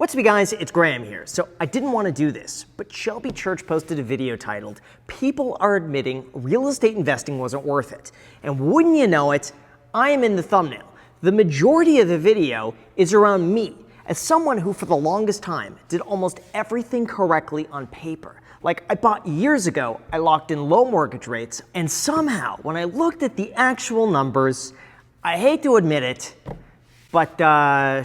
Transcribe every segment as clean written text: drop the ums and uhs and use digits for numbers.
What's up, guys? It's Graham here. So I didn't want to do this, but Shelby Church posted a video titled, "People are admitting real estate investing wasn't worth it." And wouldn't you know it, I am in the thumbnail. The majority of the video is around me, as someone who for the longest time did almost everything correctly on paper. Like, I bought years ago, I locked in low mortgage rates, and somehow, when I looked at the actual numbers, I hate to admit it, but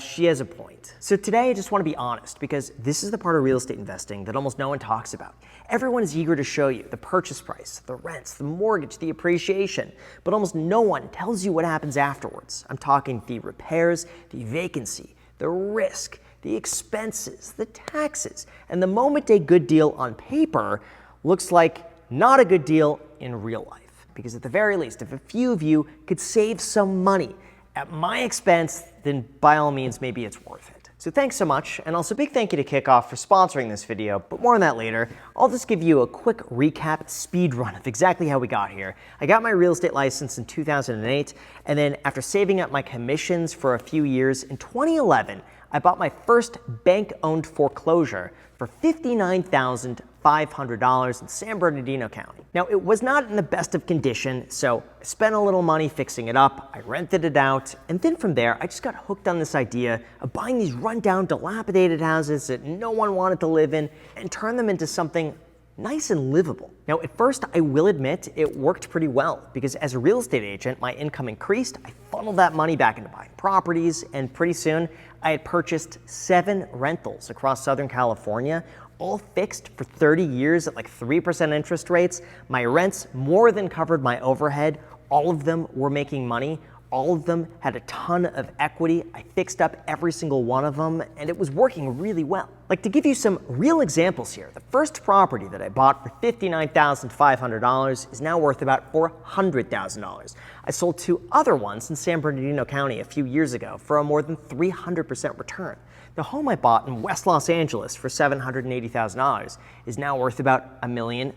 she has a point. So today I just want to be honest, because this is the part of real estate investing that almost no one talks about. Everyone is eager to show you the purchase price, the rents, the mortgage, the appreciation, but almost no one tells you what happens afterwards. I'm talking the repairs, the vacancy, the risk, the expenses, the taxes, and the moment a good deal on paper looks like not a good deal in real life. Because at the very least, if a few of you could save some money at my expense, then by all means, maybe it's worth it. So thanks so much, and also big thank you to Kickoff for sponsoring this video, but more on that later. I'll just give you a quick recap speed run of exactly how we got here. I got my real estate license in 2008, and then after saving up my commissions for a few years, in 2011, I bought my first bank-owned foreclosure for $59,500 in San Bernardino County. Now, it was not in the best of condition, so I spent a little money fixing it up, I rented it out, and then from there, I just got hooked on this idea of buying these rundown, dilapidated houses that no one wanted to live in and turn them into something nice and livable. Now, at first, I will admit it worked pretty well, because as a real estate agent, my income increased, I funneled that money back into buying properties, and pretty soon, I had purchased 7 rentals across Southern California, all fixed for 30 years at like 3% interest rates. My rents more than covered my overhead. All of them were making money. All of them had a ton of equity. I fixed up every single one of them, and it was working really well. Like, to give you some real examples here, the first property that I bought for $59,500 is now worth about $400,000. I sold 2 other ones in San Bernardino County a few years ago for a more than 300% return. The home I bought in West Los Angeles for $780,000 is now worth about $1.3 million.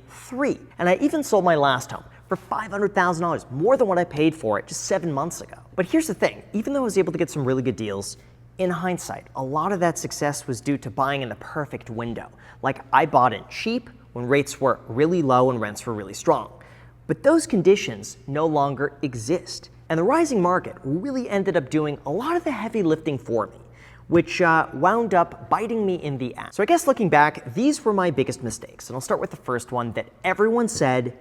And I even sold my last home for $500,000, more than what I paid for it just 7 months ago. But here's the thing, even though I was able to get some really good deals, in hindsight, a lot of that success was due to buying in the perfect window. Like, I bought in cheap when rates were really low and rents were really strong. But those conditions no longer exist. And the rising market really ended up doing a lot of the heavy lifting for me, which wound up biting me in the ass. So I guess looking back, these were my biggest mistakes. And I'll start with the first one that everyone said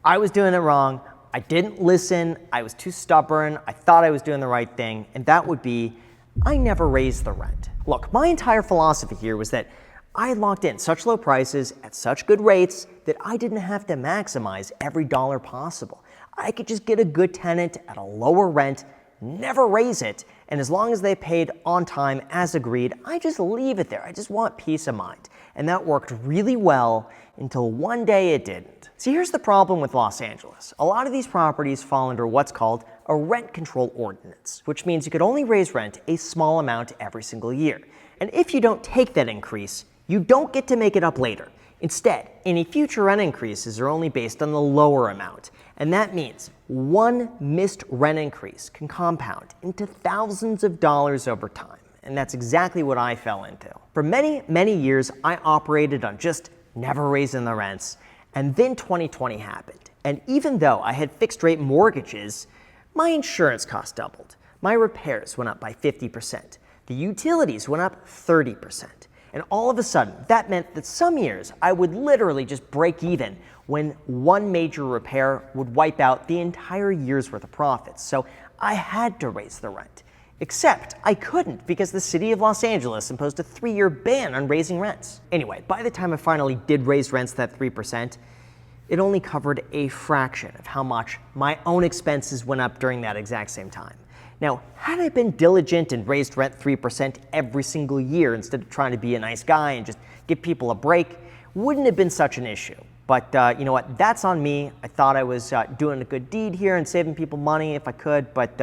I was doing it wrong, I didn't listen, I was too stubborn, I thought I was doing the right thing, and that would be, I never raised the rent. Look, my entire philosophy here was that I had locked in such low prices at such good rates that I didn't have to maximize every dollar possible. I could just get a good tenant at a lower rent, never raise it, and as long as they paid on time as agreed, I just leave it there. I just want peace of mind. And that worked really well until one day it didn't. See, here's the problem with Los Angeles. A lot of these properties fall under what's called a rent control ordinance, which means you could only raise rent a small amount every single year. And if you don't take that increase, you don't get to make it up later. Instead, any future rent increases are only based on the lower amount. And that means one missed rent increase can compound into thousands of dollars over time. And that's exactly what I fell into. For many, many years, I operated on just never raising the rents. And then 2020 happened. And even though I had fixed rate mortgages, my insurance costs doubled. My repairs went up by 50%. The utilities went up 30%. And all of a sudden, that meant that some years I would literally just break even when one major repair would wipe out the entire year's worth of profits. So I had to raise the rent. Except I couldn't, because the city of Los Angeles imposed a 3-year ban on raising rents. Anyway, by the time I finally did raise rents that 3%, it only covered a fraction of how much my own expenses went up during that exact same time. Now, had I been diligent and raised rent 3% every single year instead of trying to be a nice guy and just give people a break, wouldn't have been such an issue. But you know what, that's on me. I thought I was doing a good deed here and saving people money if I could, but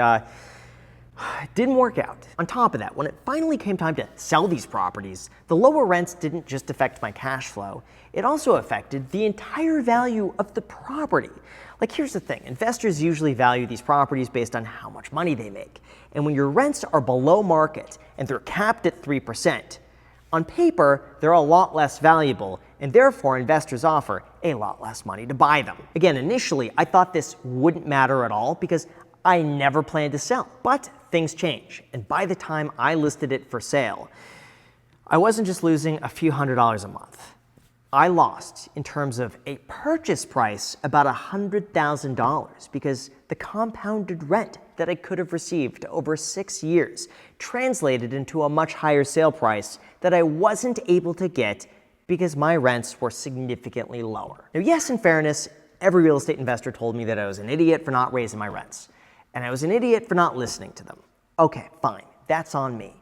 it didn't work out. On top of that, when it finally came time to sell these properties, the lower rents didn't just affect my cash flow, it also affected the entire value of the property. Like, here's the thing, investors usually value these properties based on how much money they make. And when your rents are below market and they're capped at 3%, On paper, they're a lot less valuable, and therefore investors offer a lot less money to buy them. Again, initially, I thought this wouldn't matter at all because I never planned to sell. But things change, and by the time I listed it for sale, I wasn't just losing a few $100s a month. I lost, in terms of a purchase price, about $100,000 because the compounded rent that I could have received over 6 years translated into a much higher sale price that I wasn't able to get because my rents were significantly lower. Now, yes, in fairness, every real estate investor told me that I was an idiot for not raising my rents, and I was an idiot for not listening to them. Okay, fine, that's on me.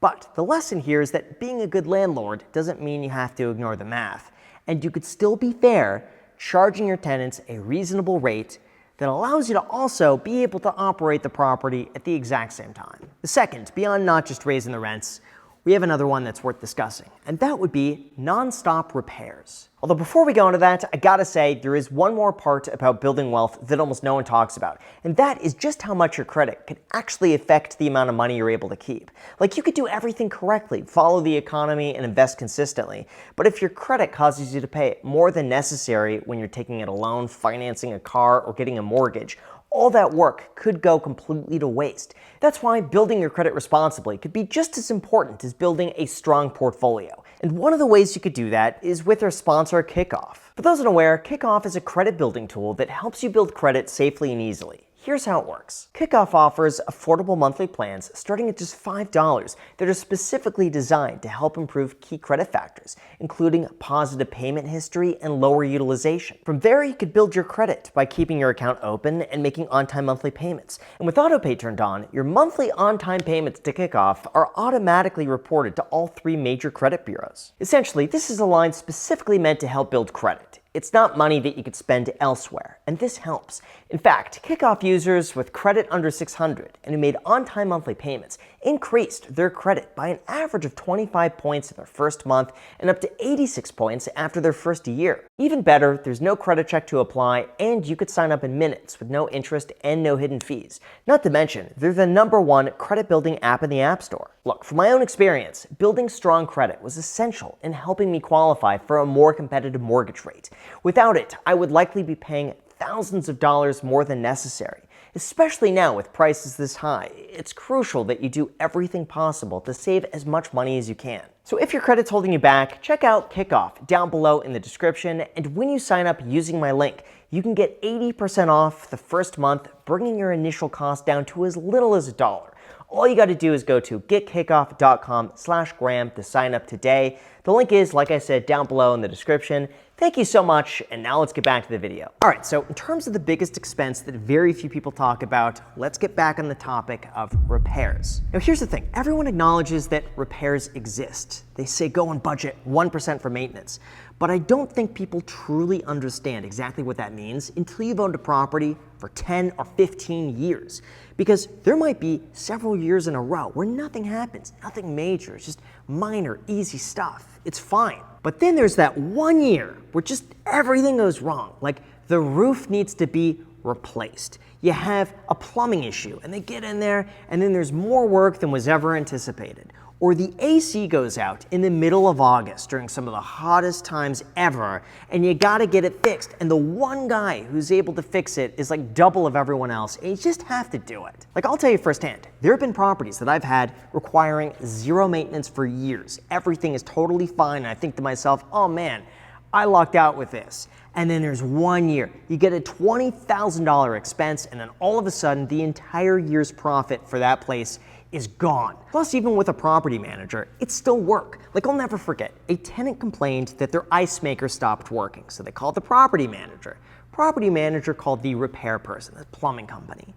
But the lesson here is that being a good landlord doesn't mean you have to ignore the math, and you could still be fair, charging your tenants a reasonable rate that allows you to also be able to operate the property at the exact same time. The second, beyond not just raising the rents, we have another one that's worth discussing, and that would be non-stop repairs. Although before we go into that, I gotta say there is one more part about building wealth that almost no one talks about, and that is just how much your credit can actually affect the amount of money you're able to keep. Like, you could do everything correctly, follow the economy, and invest consistently, but if your credit causes you to pay more than necessary when you're taking out a loan, financing a car, or getting a mortgage, all that work could go completely to waste. That's why building your credit responsibly could be just as important as building a strong portfolio. And one of the ways you could do that is with our sponsor, Kickoff. For those unaware, Kickoff is a credit building tool that helps you build credit safely and easily. Here's how it works. Kickoff offers affordable monthly plans starting at just $5 that are specifically designed to help improve key credit factors, including positive payment history and lower utilization. From there, you could build your credit by keeping your account open and making on-time monthly payments. And with AutoPay turned on, your monthly on-time payments to Kickoff are automatically reported to all 3 major credit bureaus. Essentially, this is a line specifically meant to help build credit. It's not money that you could spend elsewhere, and this helps. In fact, Kickoff users with credit under 600 and who made on-time monthly payments increased their credit by an average of 25 points in their first month and up to 86 points after their first year. Even better, there's no credit check to apply, and you could sign up in minutes with no interest and no hidden fees. Not to mention, they're the #1 credit building app in the App Store. Look, from my own experience, building strong credit was essential in helping me qualify for a more competitive mortgage rate. Without it, I would likely be paying thousands of dollars more than necessary. Especially now with prices this high, it's crucial that you do everything possible to save as much money as you can. So if your credit's holding you back, check out Kickoff down below in the description, and when you sign up using my link, you can get 80% off the first month, bringing your initial cost down to as little as $1. All you got to do is go to getkickoff.com/Graham to sign up today. The link is, like I said, down below in the description. Thank you so much, and now let's get back to the video. All right, so in terms of the biggest expense that very few people talk about, let's get back on the topic of repairs. Now here's the thing, everyone acknowledges that repairs exist. They say go on budget 1% for maintenance. But I don't think people truly understand exactly what that means until you've owned a property for 10 or 15 years. Because there might be several years in a row where nothing happens, nothing major, it's just minor, easy stuff. It's fine. But then there's that 1 year where just everything goes wrong. Like the roof needs to be replaced. You have a plumbing issue and they get in there and then there's more work than was ever anticipated. Or the AC goes out in the middle of August during some of the hottest times ever, and you gotta get it fixed. And the one guy who's able to fix it is like double of everyone else, and you just have to do it. Like, I'll tell you firsthand, there have been properties that I've had requiring zero maintenance for years. Everything is totally fine, and I think to myself, oh man, I lucked out with this. And then there's 1 year, you get a $20,000 expense, and then all of a sudden, the entire year's profit for that place is gone. Plus, even with a property manager, it's still work. Like, I'll never forget, a tenant complained that their ice maker stopped working, so they called the property manager. Property manager called the repair person, the plumbing company,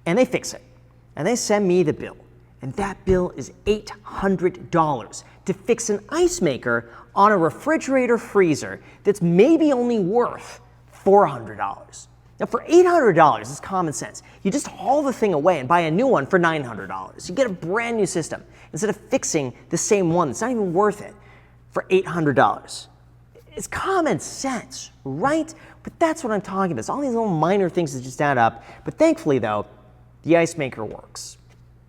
and they fix it. And they send me the bill, and that bill is $800 to fix an ice maker on a refrigerator freezer that's maybe only worth $400. Now for $800, it's common sense. You just haul the thing away and buy a new one for $900. You get a brand new system instead of fixing the same one that's not even worth it for $800. It's common sense, right? But that's what I'm talking about. It's all these little minor things that just add up. But thankfully though, the ice maker works.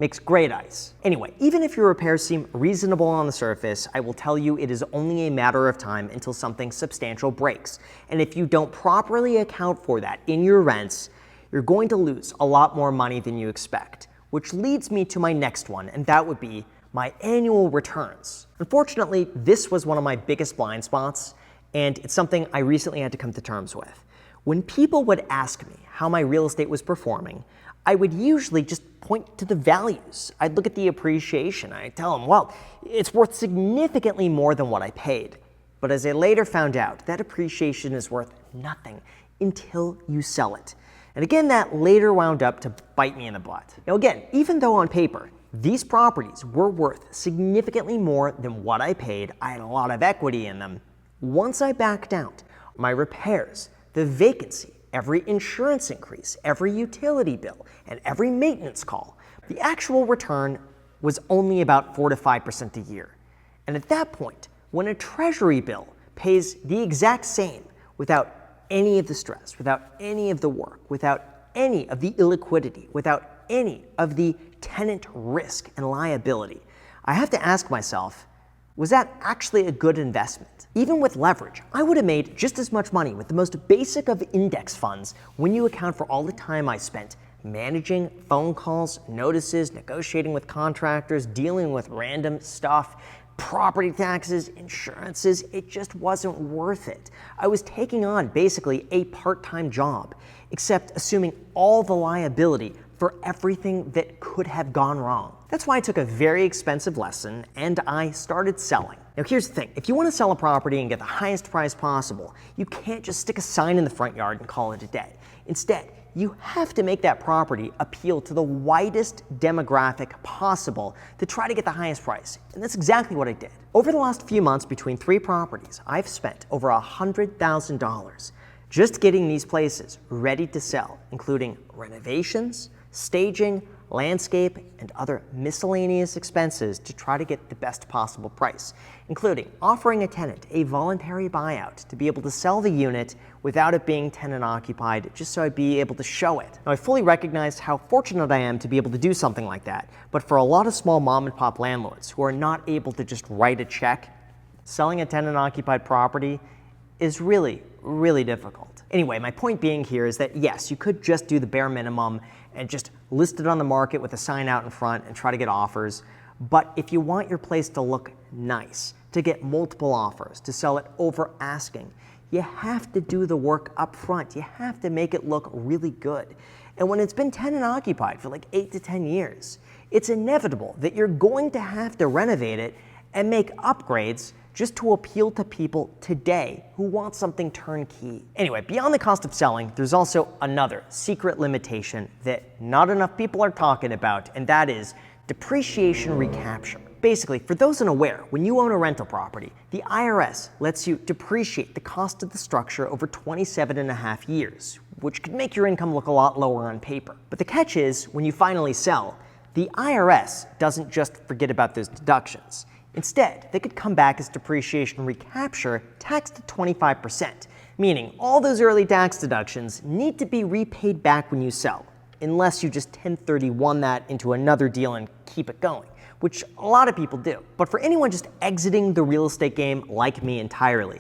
makes great ice. Anyway, even if your repairs seem reasonable on the surface, I will tell you it is only a matter of time until something substantial breaks. And if you don't properly account for that in your rents, you're going to lose a lot more money than you expect. Which leads me to my next one, and that would be my annual returns. Unfortunately, this was one of my biggest blind spots, and it's something I recently had to come to terms with. When people would ask me how my real estate was performing, I would usually just point to the values. I'd look at the appreciation. I'd tell them, well, it's worth significantly more than what I paid. But as I later found out, that appreciation is worth nothing until you sell it. And again, that later wound up to bite me in the butt. Now again, even though on paper, these properties were worth significantly more than what I paid, I had a lot of equity in them. Once I backed out my repairs, the vacancy, every insurance increase, every utility bill, and every maintenance call, the actual return was only about 4 to 5% a year. And at that point, when a treasury bill pays the exact same without any of the stress, without any of the work, without any of the illiquidity, without any of the tenant risk and liability, I have to ask myself, was that actually a good investment? Even with leverage, I would have made just as much money with the most basic of index funds when you account for all the time I spent managing phone calls, notices, negotiating with contractors, dealing with random stuff, property taxes, insurances. It just wasn't worth it. I was taking on basically a part-time job, except assuming all the liability for everything that could have gone wrong. That's why I took a very expensive lesson and I started selling. Now here's the thing, if you want to sell a property and get the highest price possible, you can't just stick a sign in the front yard and call it a day. Instead, you have to make that property appeal to the widest demographic possible to try to get the highest price. And that's exactly what I did. Over the last few months between 3 properties, I've spent over $100,000 just getting these places ready to sell, including renovations, staging, landscape, and other miscellaneous expenses to try to get the best possible price, including offering a tenant a voluntary buyout to be able to sell the unit without it being tenant occupied, just so I'd be able to show it. Now, I fully recognize how fortunate I am to be able to do something like that, but for a lot of small mom and pop landlords who are not able to just write a check, selling a tenant occupied property is really, really difficult. Anyway, my point being here is that yes, you could just do the bare minimum and just list it on the market with a sign out in front and try to get offers. But if you want your place to look nice, to get multiple offers, to sell it over asking, you have to do the work up front. You have to make it look really good. And when it's been tenant occupied for like 8 to 10 years, it's inevitable that you're going to have to renovate it and make upgrades just to appeal to people today who want something turnkey. Anyway, beyond the cost of selling, there's also another secret limitation that not enough people are talking about, and that is depreciation recapture. Basically, for those unaware, when you own a rental property, the IRS lets you depreciate the cost of the structure over 27.5 years, which could make your income look a lot lower on paper. But the catch is, when you finally sell, the IRS doesn't just forget about those deductions. Instead, they could come back as depreciation recapture taxed at 25%, meaning all those early tax deductions need to be repaid back when you sell, unless you just 1031 that into another deal and keep it going, which a lot of people do. But for anyone just exiting the real estate game like me entirely,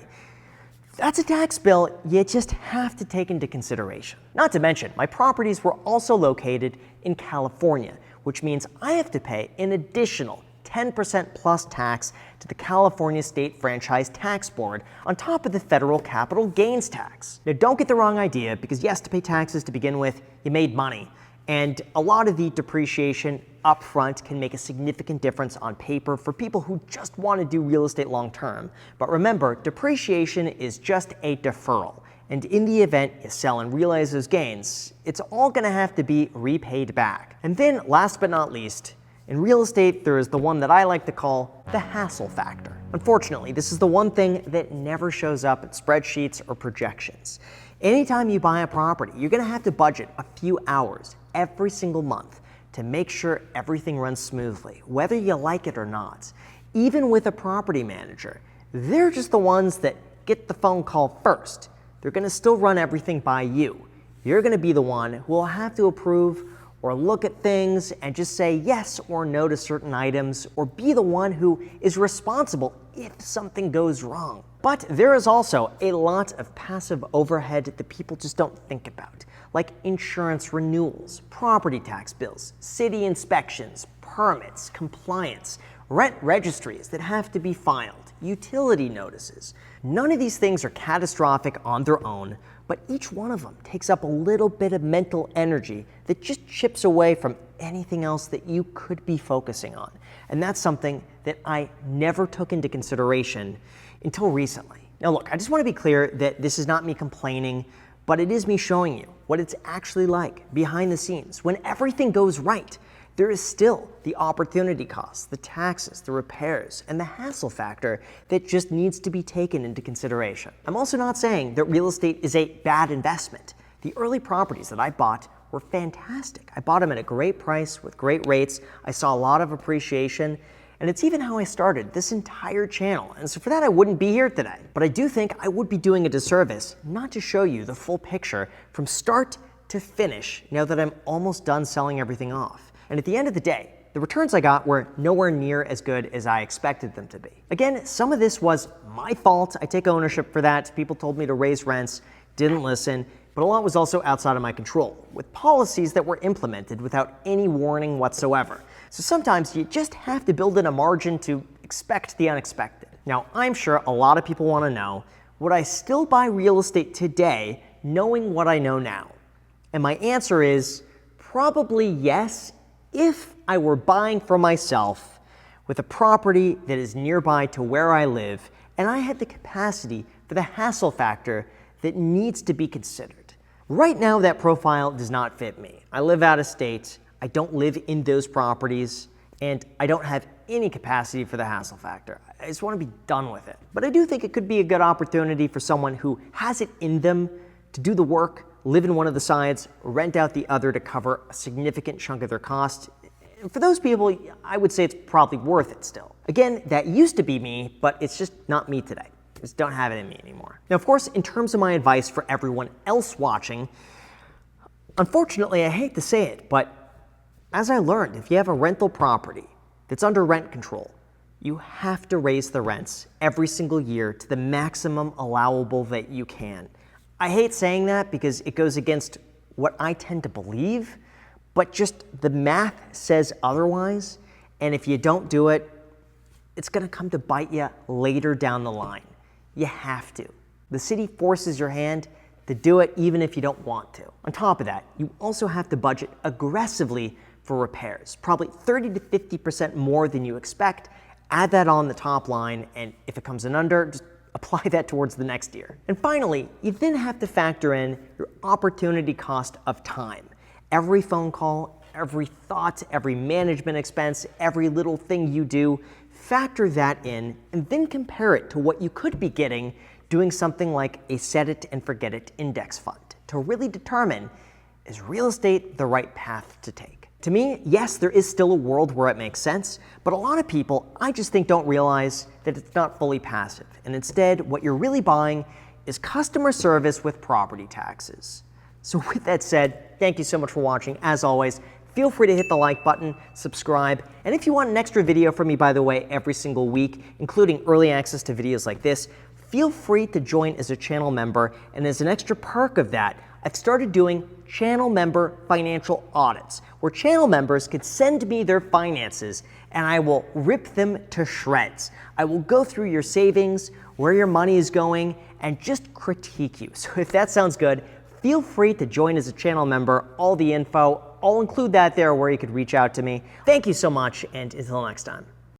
that's a tax bill you just have to take into consideration. Not to mention, my properties were also located in California, which means I have to pay an additional 10% plus tax to the California State Franchise Tax Board on top of the federal capital gains tax. Now, don't get the wrong idea, because yes, to pay taxes to begin with, you made money. And a lot of the depreciation up front can make a significant difference on paper for people who just want to do real estate long term. But remember, depreciation is just a deferral. And in the event you sell and realize those gains, it's all going to have to be repaid back. And then last but not least, in real estate, there is the one that I like to call the hassle factor. Unfortunately, this is the one thing that never shows up in spreadsheets or projections. Anytime you buy a property, you're going to have to budget a few hours every single month to make sure everything runs smoothly, whether you like it or not. Even with a property manager, they're just the ones that get the phone call first. They're going to still run everything by you. You're going to be the one who will have to approve or look at things and just say yes or no to certain items, or be the one who is responsible if something goes wrong. But there is also a lot of passive overhead that people just don't think about, like insurance renewals, property tax bills, city inspections, permits, compliance, rent registries that have to be filed, utility notices. None of these things are catastrophic on their own, but each one of them takes up a little bit of mental energy that just chips away from anything else that you could be focusing on. And that's something that I never took into consideration until recently. Now look, I just want to be clear that this is not me complaining, but it is me showing you what it's actually like behind the scenes. When everything goes right, there is still the opportunity costs, the taxes, the repairs, and the hassle factor that just needs to be taken into consideration. I'm also not saying that real estate is a bad investment. The early properties that I bought were fantastic. I bought them at a great price with great rates. I saw a lot of appreciation, and it's even how I started this entire channel. And so for that, I wouldn't be here today. But I do think I would be doing a disservice not to show you the full picture from start to finish now that I'm almost done selling everything off. And at the end of the day, the returns I got were nowhere near as good as I expected them to be. Again, some of this was my fault. I take ownership for that. People told me to raise rents, didn't listen, but a lot was also outside of my control, with policies that were implemented without any warning whatsoever. So sometimes you just have to build in a margin to expect the unexpected. Now, I'm sure a lot of people want to know, would I still buy real estate today knowing what I know now? And my answer is probably yes, if I were buying for myself with a property that is nearby to where I live, and I had the capacity for the hassle factor that needs to be considered. Right now, that profile does not fit me. I live out of state, I don't live in those properties, and I don't have any capacity for the hassle factor. I just want to be done with it. But I do think it could be a good opportunity for someone who has it in them to do the work, live in one of the sides, rent out the other to cover a significant chunk of their cost. And for those people, I would say it's probably worth it still. Again, that used to be me, but it's just not me today. I just don't have it in me anymore. Now, of course, in terms of my advice for everyone else watching, unfortunately, I hate to say it, but as I learned, if you have a rental property that's under rent control, you have to raise the rents every single year to the maximum allowable that you can. I hate saying that because it goes against what I tend to believe, but just the math says otherwise, and if you don't do it, it's gonna come to bite you later down the line. You have to. The city forces your hand to do it even if you don't want to. On top of that, you also have to budget aggressively for repairs, probably 30 to 50% more than you expect. Add that on the top line, and if it comes in under, just apply that towards the next year. And finally, you then have to factor in your opportunity cost of time. Every phone call, every thought, every management expense, every little thing you do, factor that in and then compare it to what you could be getting doing something like a set it and forget it index fund to really determine, is real estate the right path to take? To me, yes, there is still a world where it makes sense, but a lot of people, I just think, don't realize that it's not fully passive. And instead, what you're really buying is customer service with property taxes. So with that said, thank you so much for watching. As always, feel free to hit the like button, subscribe, and if you want an extra video from me, by the way, every single week, including early access to videos like this, feel free to join as a channel member, and as an extra perk of that, I've started doing channel member financial audits, where channel members could send me their finances and I will rip them to shreds. I will go through your savings, where your money is going, and just critique you. So if that sounds good, feel free to join as a channel member. All the info, I'll include that there where you could reach out to me. Thank you so much, and until next time.